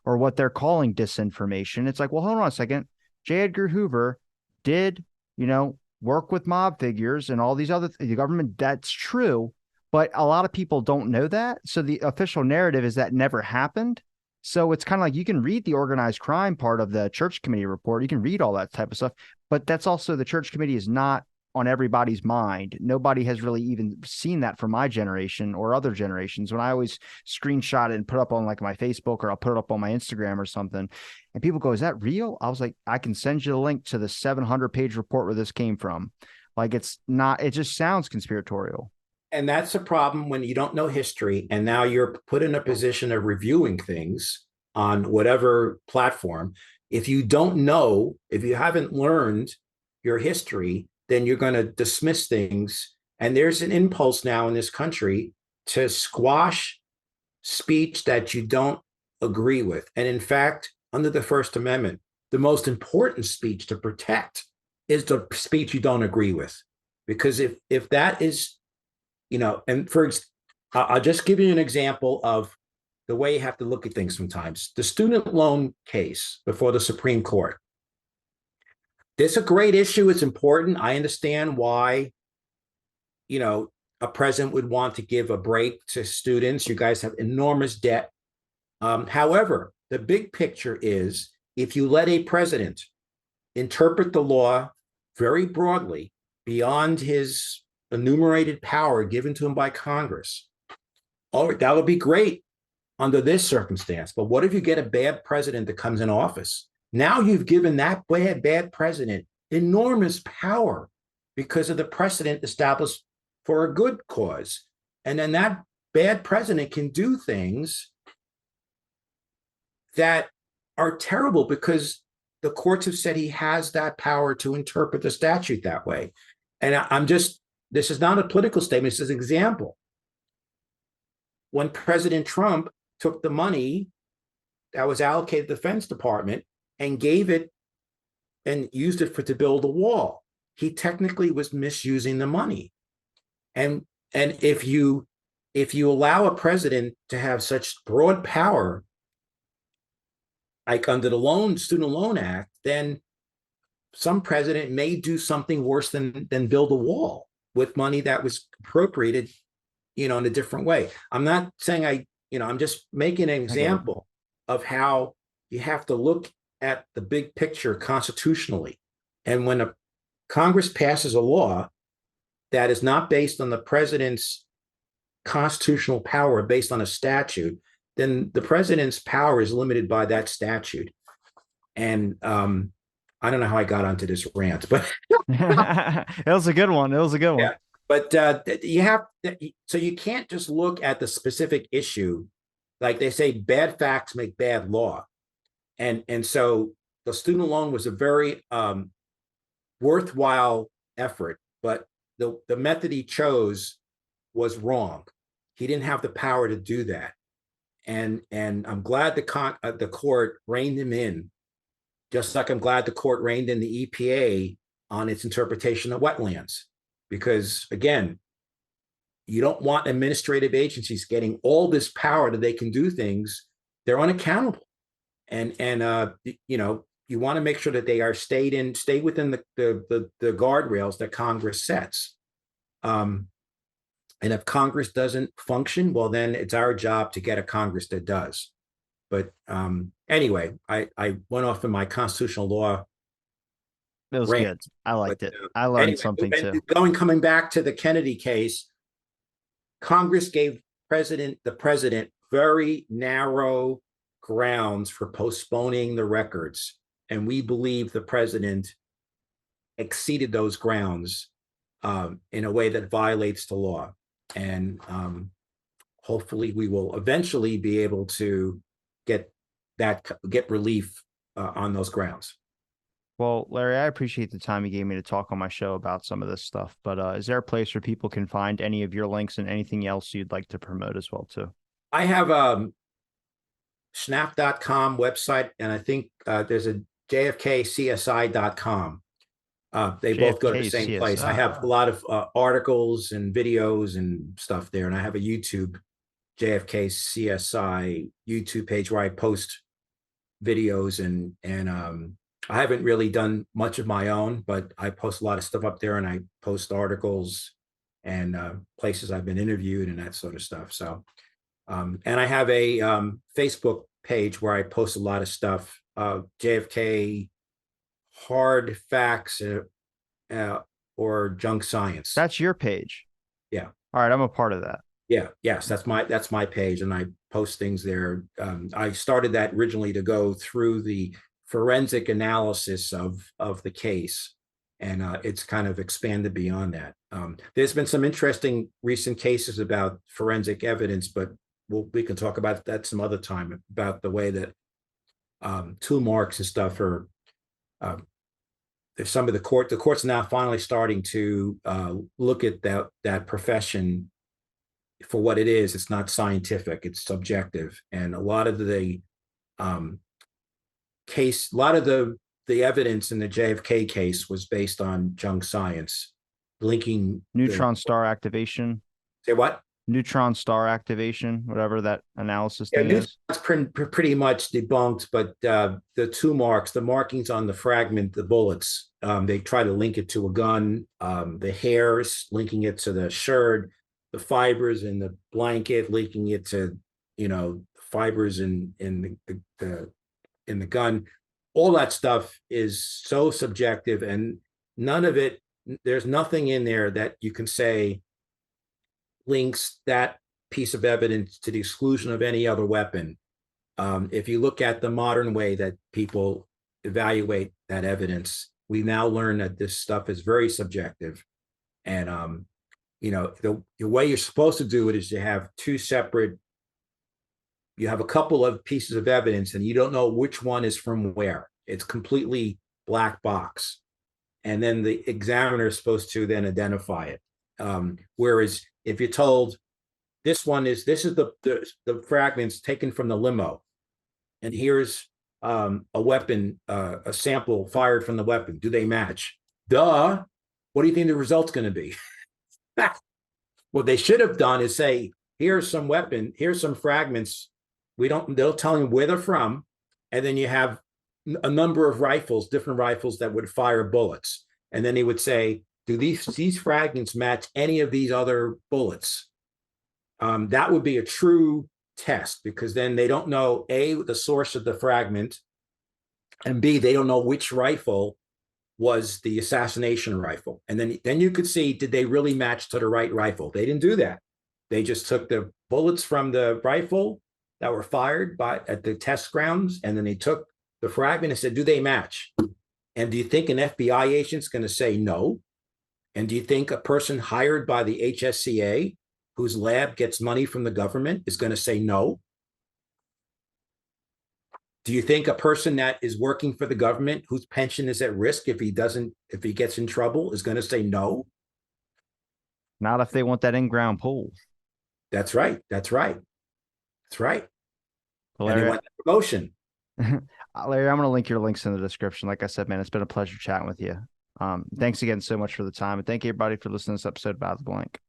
S1: or what they're calling disinformation. It's like, well, hold on a second. J. Edgar Hoover did, work with mob figures and all these other the government. That's true. But a lot of people don't know that. So the official narrative is that never happened. So it's kind of like you can read the organized crime part of the church committee report. You can read all that type of stuff. But that's also, the church committee is not on everybody's mind. Nobody has really even seen that from my generation or other generations. When I always screenshot it and put up on like my Facebook, or I'll put it up on my Instagram or something, and people go, is that real? I was like, I can send you the link to the 700-page report where this came from. Like, it's not, it just sounds conspiratorial.
S2: And that's a problem when you don't know history. And now you're put in a position of reviewing things on whatever platform. If you don't know, if you haven't learned your history, then you're going to dismiss things. And there's an impulse now in this country to squash speech that you don't agree with. And in fact, under the First Amendment, the most important speech to protect is the speech you don't agree with. Because if that is, and I'll just give you an example of the way you have to look at things sometimes. The student loan case before the Supreme Court. This is a great issue. It's important. I understand why, a president would want to give a break to students. You guys have enormous debt. However, the big picture is, if you let a president interpret the law very broadly beyond his enumerated power given to him by Congress, that would be great under this circumstance. But what if you get a bad president that comes in office? Now you've given that bad president enormous power because of the precedent established for a good cause. And then that bad president can do things that are terrible because the courts have said he has that power to interpret the statute that way. And this is not a political statement, it's an example. When President Trump took the money that was allocated to the Defense Department and gave it and used it to build a wall, he technically was misusing the money. And if you allow a president to have such broad power, like under the Student Loan Act, then some president may do something worse than build a wall with money that was appropriated, in a different way. I'm not saying I'm just making an example of how you have to look at the big picture constitutionally. And when a Congress passes a law that is not based on the president's constitutional power, based on a statute, then the president's power is limited by that statute. And I don't know how I got onto this rant, but
S1: it was a good one.
S2: Yeah. But so you can't just look at the specific issue. like they say, bad facts make bad law. And so the student loan was a very worthwhile effort, but the method he chose was wrong. He didn't have the power to do that. And I'm glad the court reined him in, just like I'm glad the court reined in the EPA on its interpretation of wetlands. Because again, you don't want administrative agencies getting all this power that they can do things. They're unaccountable. And you know, you want to make sure that they are stay within the guardrails that Congress sets. And if Congress doesn't function, well, then it's our job to get a Congress that does. But anyway, I went off in my constitutional law.
S1: It was
S2: rant,
S1: good. I liked
S2: but,
S1: it. I learned
S2: anyway,
S1: something too.
S2: Coming back to the Kennedy case, Congress gave the president very narrow grounds for postponing the records. And we believe the president exceeded those grounds in a way that violates the law. And hopefully we will eventually be able to get relief on those grounds.
S1: Well, Larry, I appreciate the time you gave me to talk on my show about some of this stuff, but is there a place where people can find any of your links and anything else you'd like to promote as well too?
S2: I have Schnapf.com website, and I think there's a JFKCSI.com. They both go to the same place. I have a lot of articles and videos and stuff there, and I have a YouTube JFK CSI YouTube page where I post videos and I haven't really done much of my own, but I post a lot of stuff up there, and I post articles and places I've been interviewed and that sort of stuff. So, and I have a Facebook page where I post a lot of stuff, JFK hard facts or junk science.
S1: That's your page.
S2: Yeah.
S1: All right, I'm a part of that.
S2: Yeah. Yes, that's my page, and I post things there. I started that originally to go through the forensic analysis of the case, and it's kind of expanded beyond that. There's been some interesting recent cases about forensic evidence, but we can talk about that some other time, about the way that tool marks and stuff are. There's some of the court's now finally starting to look at that profession for what it is. It's not scientific; it's subjective, and a lot of the the evidence in the JFK case was based on junk science, linking
S1: neutron star activation.
S2: Say what?
S1: Neutron star activation, whatever that analysis thing is.
S2: That's pretty much debunked, but the tool marks, the markings on the fragment, the bullets, they try to link it to a gun, the hairs, linking it to the shirt, the fibers in the blanket, linking it to, fibers in the gun. All that stuff is so subjective, and none of it, there's nothing in there that you can say links that piece of evidence to the exclusion of any other weapon. If you look at the modern way that people evaluate that evidence, we now learn that this stuff is very subjective. And, the way you're supposed to do it is you have you have a couple of pieces of evidence and you don't know which one is from where. It's completely black box. And then the examiner is supposed to then identify it. Whereas if you're told this is the fragments taken from the limo, and here's a weapon, a sample fired from the weapon, do they match? Duh. What do you think the result's going to be? What they should have done is say, here's some weapon, here's some fragments. They'll tell you where they're from. And then you have a number of rifles, different rifles that would fire bullets. And then he would say, do these fragments match any of these other bullets? That would be a true test, because then they don't know, A, the source of the fragment, and B, they don't know which rifle was the assassination rifle. And then you could see, did they really match to the right rifle? They didn't do that. They just took the bullets from the rifle that were fired at the test grounds, and then they took the fragment and said, do they match? And do you think an FBI agent's going to say no? And do you think a person hired by the HSCA, whose lab gets money from the government, is going to say no? Do you think a person that is working for the government whose pension is at risk if he gets in trouble is going to say no?
S1: Not if they want that in-ground pool.
S2: That's right. That's right. That's right.
S1: Well,
S2: And they
S1: Larry,
S2: want that promotion.
S1: Larry, I'm going to link your links in the description. Like I said, man, it's been a pleasure chatting with you. Thanks again so much for the time. And thank you, everybody, for listening to this episode of Out of the Blank.